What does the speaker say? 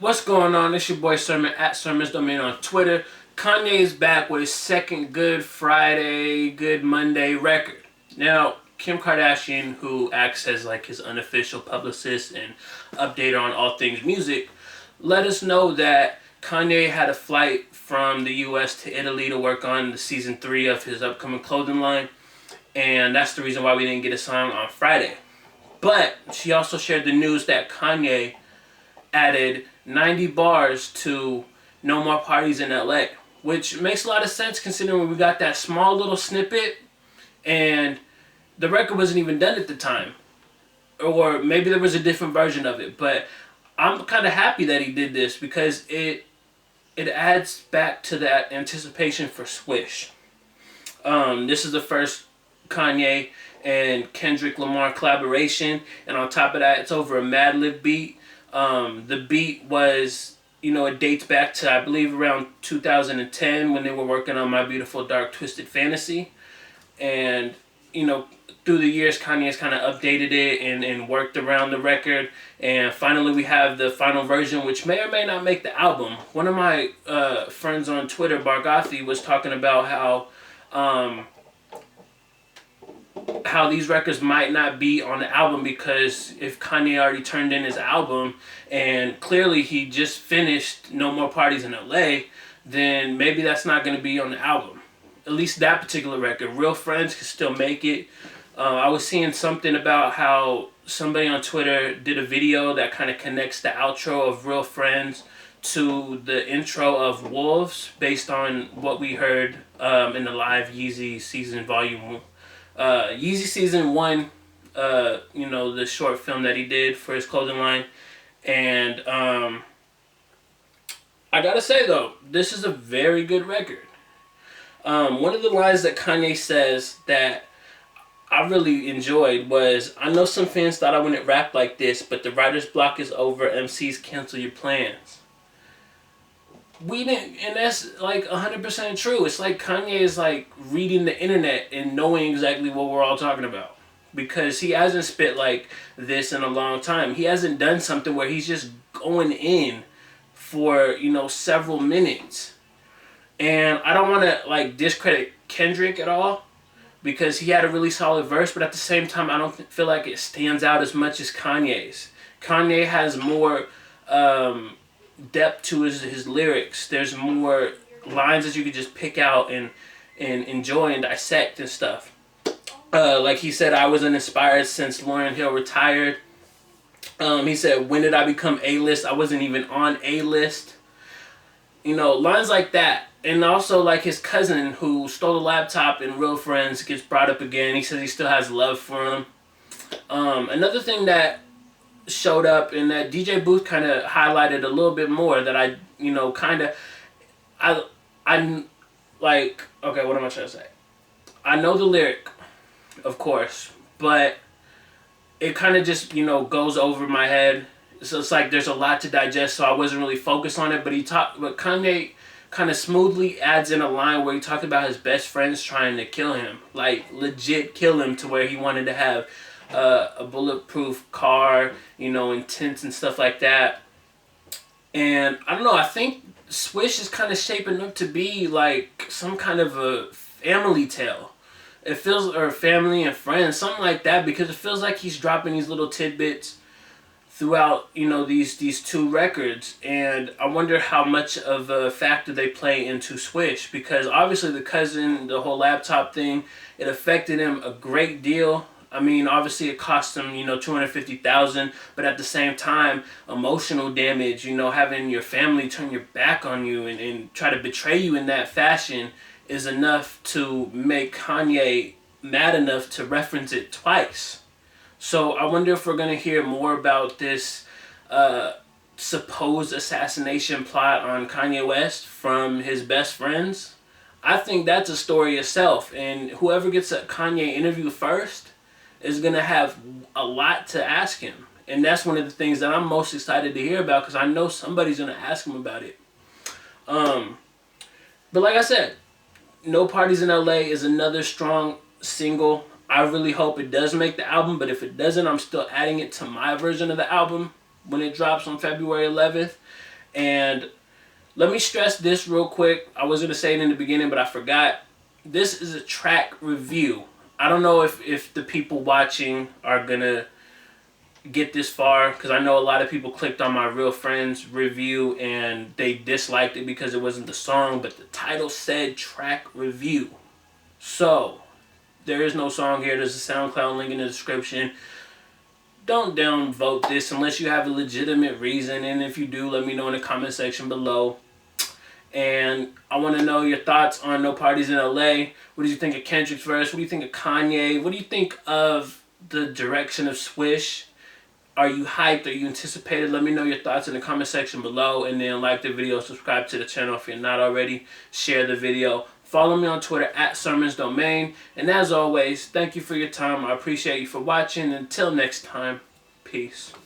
What's going on? It's your boy Sermon at Sermon's Domain on Twitter. Kanye is back with his second Good Friday, Good Monday record. Now, Kim Kardashian, who acts as like his unofficial publicist and updater on all things music, let us know that Kanye had a flight from the US to Italy to work on the season 3 of his upcoming clothing line. And that's the reason why we didn't get a song on Friday. But she also shared the news that Kanye added 90 bars to No More Parties in LA, which makes a lot of sense considering we got that small little snippet and the record wasn't even done at the time. Or maybe there was a different version of it, but I'm kind of happy that he did this because it adds back to that anticipation for Swish. This is the first Kanye and Kendrick Lamar collaboration, and on top of that, it's over a Madlib beat. The beat was, it dates back to, I believe, around 2010 when they were working on My Beautiful Dark Twisted Fantasy. And, through the years, Kanye has kind of updated it and worked around the record. And finally, we have the final version, which may or may not make the album. One of my friends on Twitter, Bargothi, was talking about how these records might not be on the album because if Kanye already turned in his album and clearly he just finished No More Parties in LA, then maybe that's not going to be on the album. At least that particular record. Real Friends can still make it. I was seeing something about how somebody on Twitter did a video that kind of connects the outro of Real Friends to the intro of Wolves based on what we heard in the live Yeezy season volume Yeezy season 1, the short film that he did for his clothing line. And I gotta say though, this is a very good record. One of the lines that Kanye says that I really enjoyed was, "I know some fans thought I wouldn't rap like this, but the writer's block is over. MCs cancel your plans." We didn't, and that's like 100% true. It's like Kanye is like reading the internet and knowing exactly what we're all talking about. Because he hasn't spit like this in a long time. He hasn't done something where he's just going in for, several minutes. And I don't want to like discredit Kendrick at all because he had a really solid verse, but at the same time I don't feel like it stands out as much as Kanye's. Kanye has more depth to his lyrics. There's more lines that you could just pick out and enjoy and dissect and stuff. Like he said, "I wasn't inspired since Lauryn Hill retired." He said, "When did I become A-list? I wasn't even on A-list." Lines like that. And also like his cousin who stole the laptop in Real Friends gets brought up again. He says he still has love for him. Another thing that showed up and that DJ Booth kind of highlighted a little bit more that I like, okay, what am I trying to say? I know the lyric, of course, but it kind of just, goes over my head. So it's like there's a lot to digest, so I wasn't really focused on it, but Kanye kind of smoothly adds in a line where he talked about his best friends trying to kill him, like legit kill him, to where he wanted to have a bulletproof car, and tents and stuff like that. And I don't know, I think Swish is kind of shaping up to be like some kind of a family tale. It feels, or family and friends, something like that, because it feels like he's dropping these little tidbits throughout, these two records. And I wonder how much of a factor they play into Swish, because obviously the cousin, the whole laptop thing, it affected him a great deal. I mean, obviously it cost him, $250,000, but at the same time, emotional damage, having your family turn your back on you and try to betray you in that fashion is enough to make Kanye mad enough to reference it twice. So I wonder if we're going to hear more about this supposed assassination plot on Kanye West from his best friends. I think that's a story itself, and whoever gets a Kanye interview first is going to have a lot to ask him. And that's one of the things that I'm most excited to hear about, because I know somebody's going to ask him about it. But like I said, No Parties in LA is another strong single. I really hope it does make the album, but if it doesn't, I'm still adding it to my version of the album when it drops on February 11th. And let me stress this real quick. I was going to say it in the beginning, but I forgot. This is a track review. I don't know if the people watching are going to get this far, because I know a lot of people clicked on my real friend's review and they disliked it because it wasn't the song, but the title said track review. So there is no song here. There's a SoundCloud link in the description. Don't downvote this unless you have a legitimate reason, and if you do, let me know in the comment section below. And I want to know your thoughts on No Parties in LA. What do you think of Kendrick's verse? What do you think of Kanye? What do you think of the direction of Swish? Are you hyped? Are you anticipated? Let me know your thoughts in the comment section below. And then like the video, subscribe to the channel if you're not already. Share the video. Follow me on Twitter at SermonsDomain. And as always, thank you for your time. I appreciate you for watching. Until next time, peace.